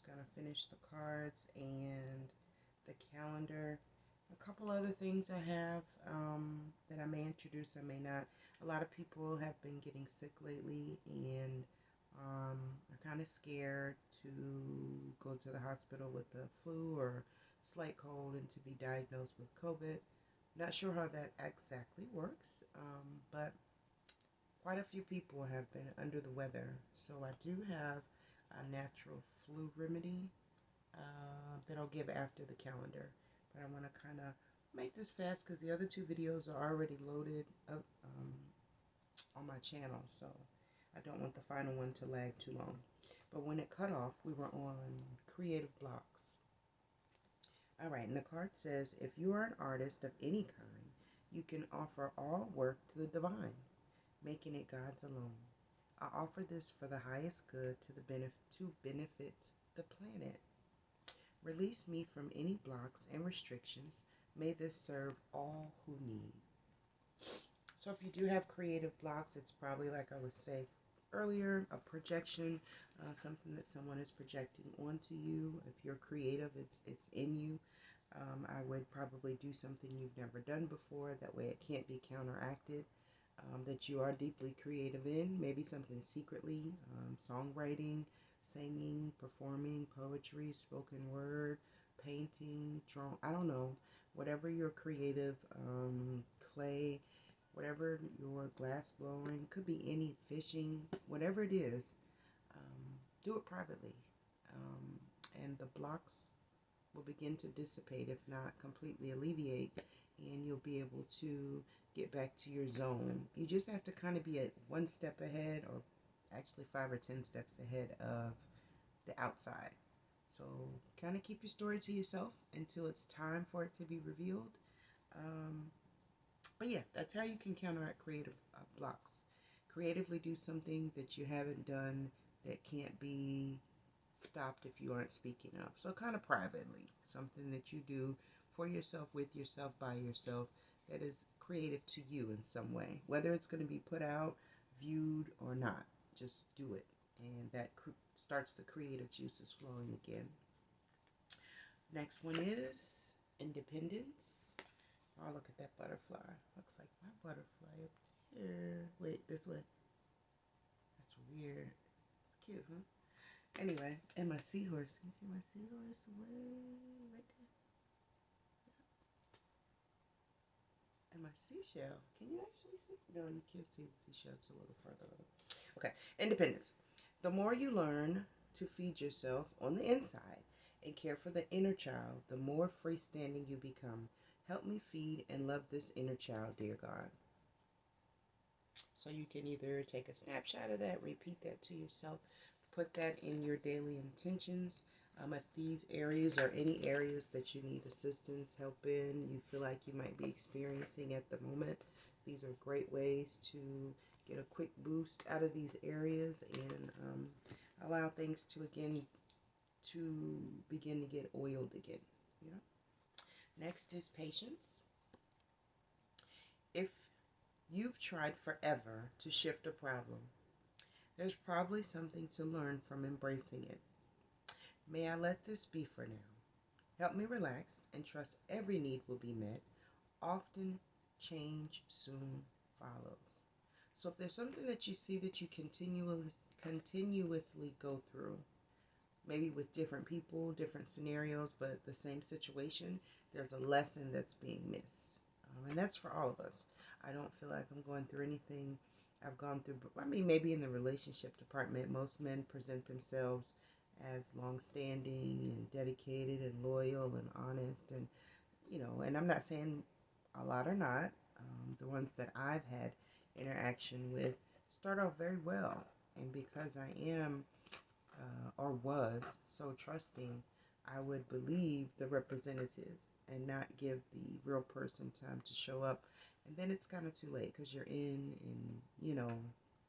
going to finish the cards and the calendar. A couple other things I have that I may introduce, I may not. A lot of people have been getting sick lately and are kind of scared to go to the hospital with the flu or slight cold and to be diagnosed with COVID. Not sure how that exactly works, but quite a few people have been under the weather. So I do have a natural flu remedy that I'll give after the calendar. But I want to kind of make this fast because the other two videos are already loaded up on my channel. So I don't want the final one to lag too long. But when it cut off, we were on creative blocks. All right, and the card says, if you are an artist of any kind, you can offer all work to the divine, making it God's alone. I offer this for the highest good to benefit the planet. Release me from any blocks and restrictions. May this serve all who need. So if you do have creative blocks, it's probably, like I was saying earlier, a projection, something that someone is projecting onto you. If you're creative, it's in you. I would probably do something you've never done before. That way it can't be counteracted. That you are deeply creative in. Maybe something secretly, songwriting, singing, performing, poetry, spoken word, painting, drawing. I don't know. Whatever your creative, clay, whatever your glass blowing, could be any fishing, whatever it is, do it privately. And the blocks will begin to dissipate, if not completely alleviate, and you'll be able to get back to your zone. You just have to kind of be at one step ahead, or actually 5 or 10 steps ahead of the outside. So kind of keep your story to yourself until it's time for it to be revealed. But yeah, that's how you can counteract creative blocks. Creatively do something that you haven't done that can't be stopped if you aren't speaking up. So kind of privately, something that you do for yourself, with yourself, by yourself, that is creative to you in some way. Whether it's going to be put out, viewed, or not, just do it. And that starts the creative juices flowing again. Next one is independence. Oh, look at that butterfly. Looks like my butterfly up there. Wait, this way. That's weird. It's cute, huh? Anyway, and my seahorse. Can you see my seahorse? Way right there. And my seashell. Can you actually see? No, you can't see the seashell. It's a little further up. Okay, independence. The more you learn to feed yourself on the inside and care for the inner child, the more freestanding you become. Help me feed and love this inner child, dear God. So you can either take a snapshot of that, repeat that to yourself, put that in your daily intentions. If these areas are any areas that you need assistance, help in, you feel like you might be experiencing at the moment, these are great ways to get a quick boost out of these areas and allow things to begin to get oiled again. You know. Next is patience. If you've tried forever to shift a problem, there's probably something to learn from embracing it. May I let this be for now? Help me relax and trust every need will be met. Often change soon follows. So if there's something that you see that you continuously go through, maybe with different people, different scenarios, but the same situation, there's a lesson that's being missed. And that's for all of us. I don't feel like I'm going through anything I've gone through. I mean, maybe in the relationship department, most men present themselves as long-standing and dedicated and loyal and honest. And, and I'm not saying a lot are not. The ones that I've had interaction with start off very well. And because I am or was so trusting, I would believe the representative and not give the real person time to show up. And then it's kind of too late because you're in, and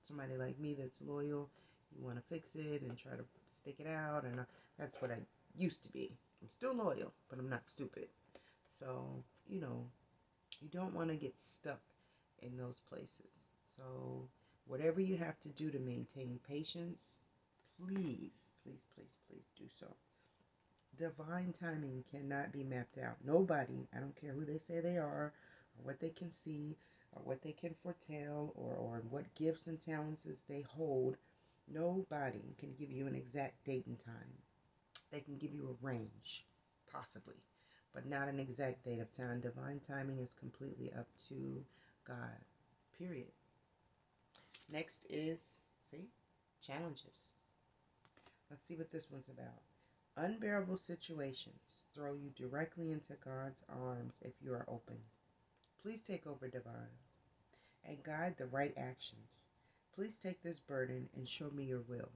somebody like me that's loyal, you want to fix it and try to stick it out. And that's what I used to be. I'm still loyal, but I'm not stupid. So, you don't want to get stuck in those places. So whatever you have to do to maintain patience, please, please, please, please do so. Divine timing cannot be mapped out. Nobody, I don't care who they say they are, or what they can see, or what they can foretell, or what gifts and talents they hold, nobody can give you an exact date and time. They can give you a range, possibly, but not an exact date of time. Divine timing is completely up to God, period. Next is, see, challenges. Let's see what this one's about. Unbearable situations throw you directly into God's arms if you are open. Please take over, divine, and guide the right actions. Please take this burden and show me your will.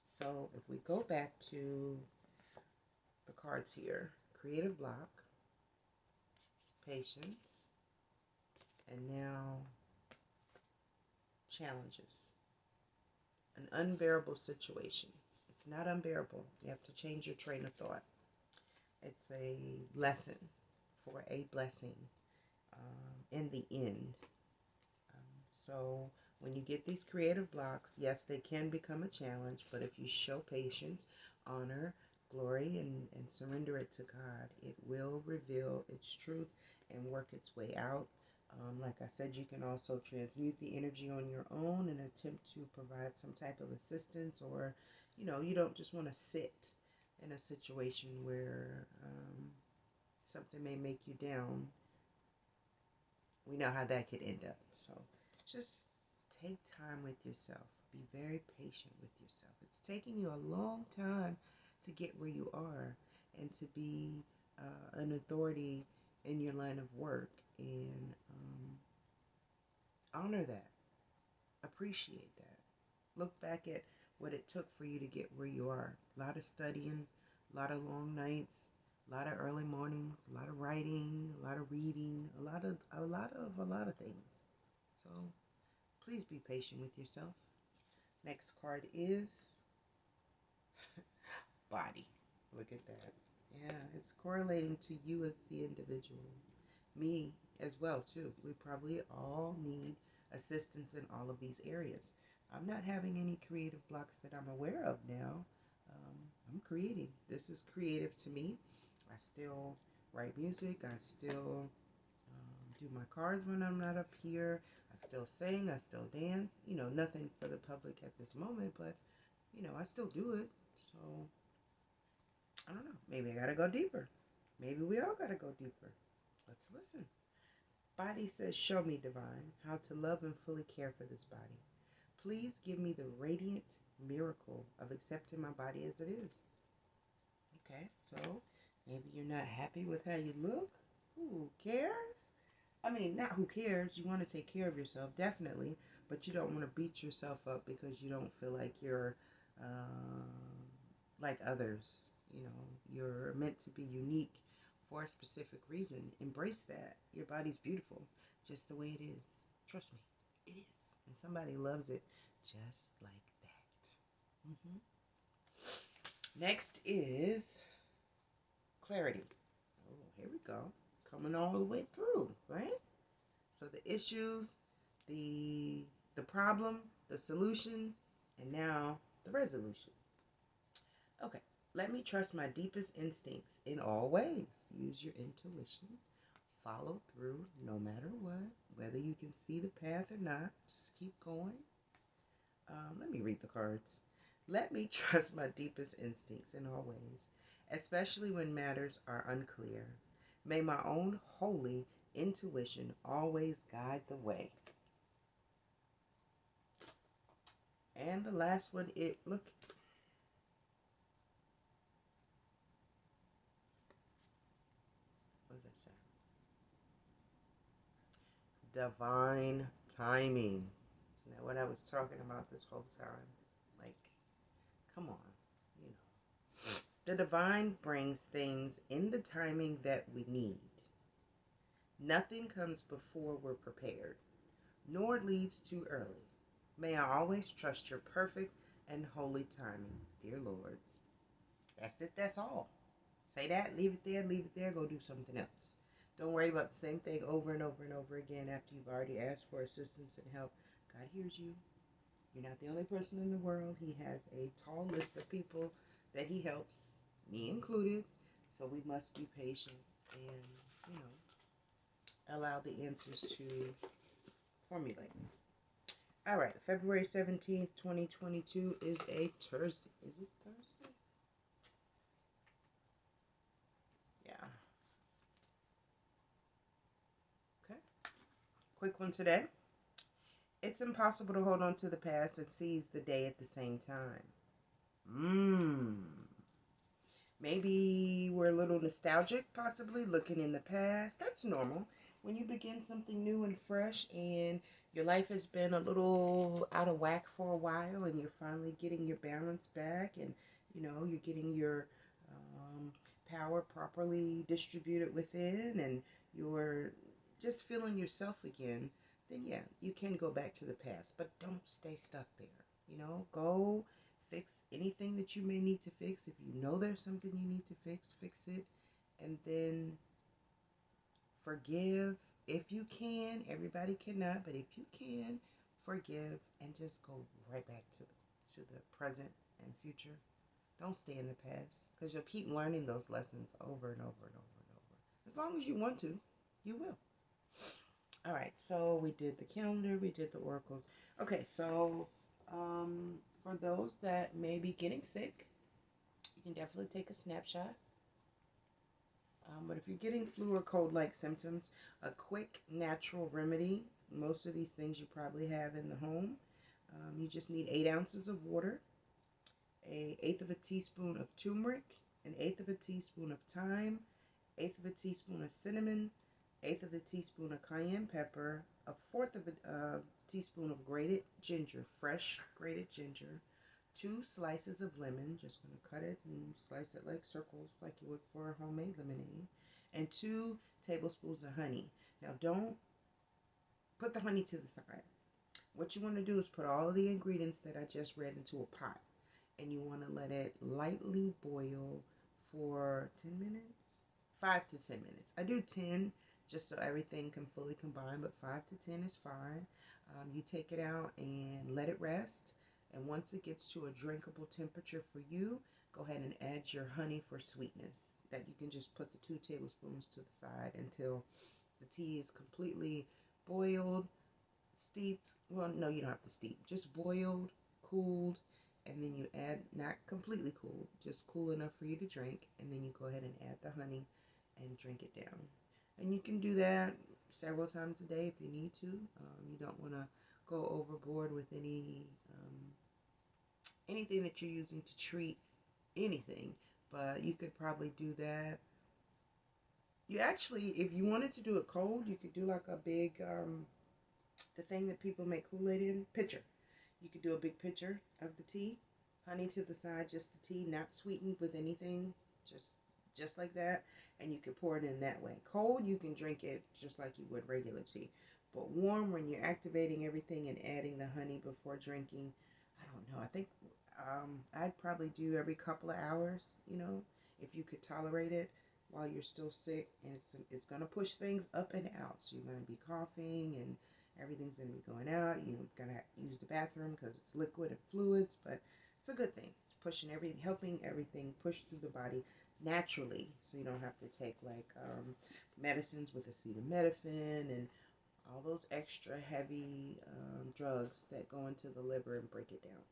So if we go back to the cards here, creative block, patience, and now challenges. An unbearable situation. It's not unbearable. You have to change your train of thought. It's a lesson for a blessing in the end. So when you get these creative blocks, yes, they can become a challenge, but if you show patience, honor, glory, and surrender it to God, it will reveal its truth and work its way out. Like I said, you can also transmute the energy on your own and attempt to provide some type of assistance, or, you don't just want to sit in a situation where something may make you down. We know how that could end up. So just take time with yourself. Be very patient with yourself. It's taking you a long time to get where you are and to be an authority in your line of work. And honor that. Appreciate that. Look back at what it took for you to get where you are. A lot of studying, a lot of long nights, a lot of early mornings, a lot of writing, a lot of reading, a lot of things. So please be patient with yourself. Next card is body. Look at that. Yeah, it's correlating to you as the individual. Me as well, too. We probably all need assistance in all of these areas. I'm not having any creative blocks that I'm aware of now. I'm creating. This is creative to me. I still write music. I still do my cards when I'm not up here. I still sing. I still dance. Nothing for the public at this moment, but, I still do it. So, I don't know. Maybe I got to go deeper. Maybe we all got to go deeper. Let's listen. Body says, show me, divine, how to love and fully care for this body. Please give me the radiant miracle of accepting my body as it is. Okay, so maybe you're not happy with how you look. Who cares? I mean, not who cares. You want to take care of yourself, definitely, but you don't want to beat yourself up because you don't feel like you're like others. You're meant to be unique for a specific reason. Embrace that. Your body's beautiful, just the way it is. Trust me, it is. And somebody loves it just like that. Next is clarity. Oh, here we go. Coming all the way through, right? So the issues, the problem, the solution, and now the resolution. Okay, let me trust my deepest instincts in all ways. Use your intuition. Follow through no matter what, whether you can see the path or not. Just keep going. Let me read the cards. Let me trust my deepest instincts in all ways, especially when matters are unclear. May my own holy intuition always guide the way. And the last one, look. What does that say? Divine timing. Isn't that what I was talking about this whole time? Like, come on, you know. The divine brings things in the timing that we need. Nothing comes before we're prepared, nor leaves too early. May I always trust your perfect and holy timing, dear Lord. That's it, that's all. Say that, leave it there, go do something else. Don't worry about the same thing over and over and over again after you've already asked for assistance and help. God hears you. You're not the only person in the world. He has a tall list of people that he helps. me included. So we must be patient and, you know, allow the answers to formulate. All right, February 17th, 2022 is a Thursday. Is it Thursday? Yeah. Okay. Quick one today. It's impossible to hold on to the past and seize the day at the same time. Maybe we're a little nostalgic, possibly looking in the past. That's normal. When you begin something new and fresh and your life has been a little out of whack for a while and you're finally getting your balance back and, you know, you're getting your um, power properly distributed within and you're just feeling yourself again, then yeah, you can go back to the past, but don't stay stuck there. You know, go fix anything that you may need to fix. If you know there's something you need to fix, fix it. And then forgive if you can. Everybody cannot, but if you can, forgive and just go right back to the present and future. Don't stay in the past because you'll keep learning those lessons over and over and over and over. As long as you want to, you will. All right, so we did the calendar, we did the oracles. Okay, so for those that may be getting sick, you can definitely take a snapshot. But if you're getting flu or cold-like symptoms, a quick natural remedy, most of these things you probably have in the home. You just need 8 ounces of water, an eighth of a teaspoon of turmeric, an eighth of a teaspoon of thyme, eighth of a teaspoon of cinnamon, eighth of a teaspoon of cayenne pepper, a fourth of a teaspoon of grated ginger, fresh grated ginger, 2 slices of lemon, just going to cut it and slice it like circles like you would for homemade lemonade, and 2 tablespoons of honey. Now don't put the honey to the side. What you want to do is put all of the ingredients that I just read into a pot, and you want to let it lightly boil for 10 minutes, 5 to 10 minutes. I do 10 just so everything can fully combine, but 5 to 10 is fine. You take it out and let it rest. And once it gets to a drinkable temperature for you, go ahead and add your honey for sweetness. That you can just put the 2 tablespoons to the side until the tea is completely boiled, steeped. Well, no, you don't have to steep. Just boiled, cooled, and then you add, not completely cool, just cool enough for you to drink, and then you go ahead and add the honey and drink it down. And you can do that several times a day if you need to. You don't want to go overboard with anything that you're using to treat anything, but you could probably do that. You actually, if you wanted to do it cold, you could do like a big, the thing that people make Kool-Aid in, pitcher. You could do a big pitcher of the tea, honey to the side, just the tea, not sweetened with anything, just like that, and you could pour it in that way. Cold, you can drink it just like you would regular tea, but warm, when you're activating everything and adding the honey before drinking, I don't know. I think I'd probably do every couple of hours, you know, if you could tolerate it while you're still sick, and it's going to push things up and out. So you're going to be coughing and everything's going to be going out. You're going to use the bathroom because it's liquid and fluids, but it's a good thing. It's pushing everything, helping everything push through the body naturally, so you don't have to take like medicines with acetaminophen and all those extra heavy drugs that go into the liver and break it down.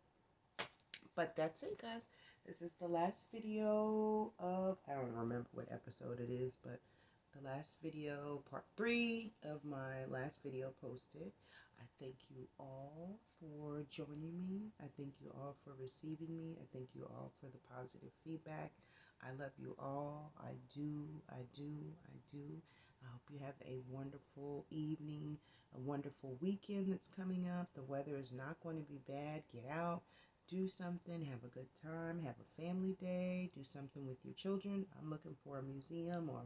But that's it, guys. This is the last video of, I don't remember what episode it is, but the last video, part 3 of my last video posted. I thank you all for joining me. I thank you all for receiving me. I thank you all for the positive feedback. I love you all. I do, I do, I do. I hope you have a wonderful evening, a wonderful weekend that's coming up. The weather is not going to be bad. Get out, do something, have a good time, have a family day, do something with your children. I'm looking for a museum or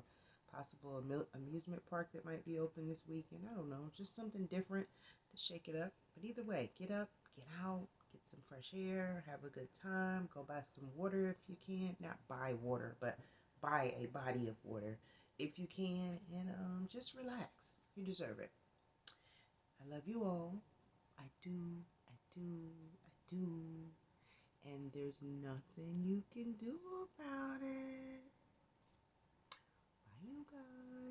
possible amusement park that might be open this weekend. I don't know, just something different to shake it up. But either way, get up, get out, get some fresh air, have a good time, go buy some water if you can. Not buy water, but buy a body of water if you can, and just relax. You deserve it. I love you all. I do, I do, I do. And there's nothing you can do about it. Bye.